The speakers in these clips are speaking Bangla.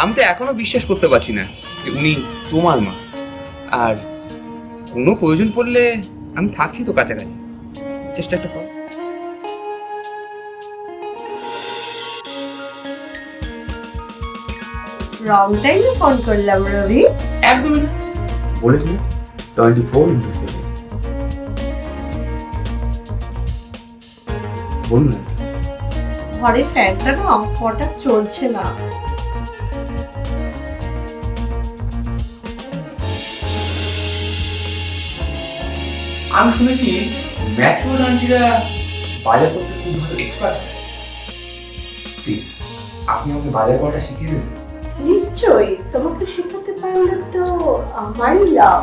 আমি তো এখনো বিশ্বাস করতে পারছি না যে উনি তোমার মা। আর কোনো প্রয়োজন পড়লে আমি থাকছি তো কাছাকাছি, চেষ্টা একটা কর। রং টাইমে ফোন করলাম রবি। একদমই না, বলেছি 24/7। বলুন না। ঘরে ফ্যানটা না হঠাৎ চলছে না। আমি শুনেছি ম্যাচুয়ার আন্টিরা বাজার করতে খুব ভালো এক্সপার্ট। প্লিজ আপনি আমাকে বাজার করাটা শিখিয়ে দেবেন? নিশ্চয়ই, তোমাকে শেখাতে পারলে তো আমারই লাভ।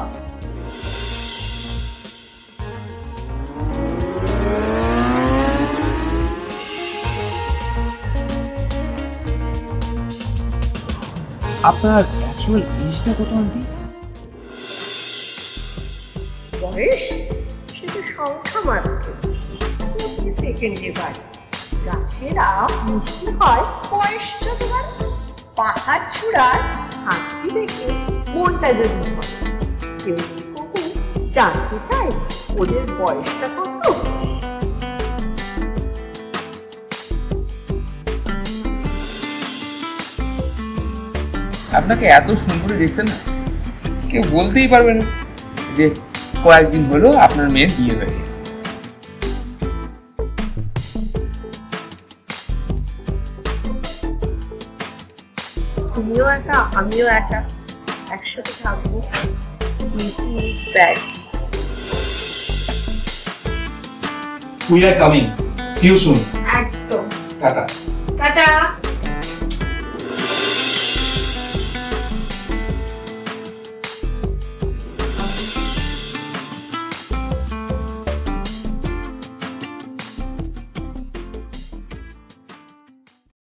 আপনার অ্যাকচুয়াল এজটা কত আন্টি? বয়স সেটা সংখ্যা মাত্র, সেকেন্ডে বাড়ে। গাছের আম মিষ্টি হয় বয়স যতবার, পাহাড় চূড়ার হাঁটটি দেখে মনটা যদি হয়। কেউ কি কখন জানতে চায় ওদের বয়সটা কত? আপনাকে এত সুন্দর দেখতে না কেউ বলতেই পারবে না যে কয়েকদিন হলো আপনার মেয়ের বিয়ে হয়ে গেছে। তুমিও একা আমিও একা, একসাথে থাকবো। Bag We are coming. See you soon. একদম। Tata. টাটা।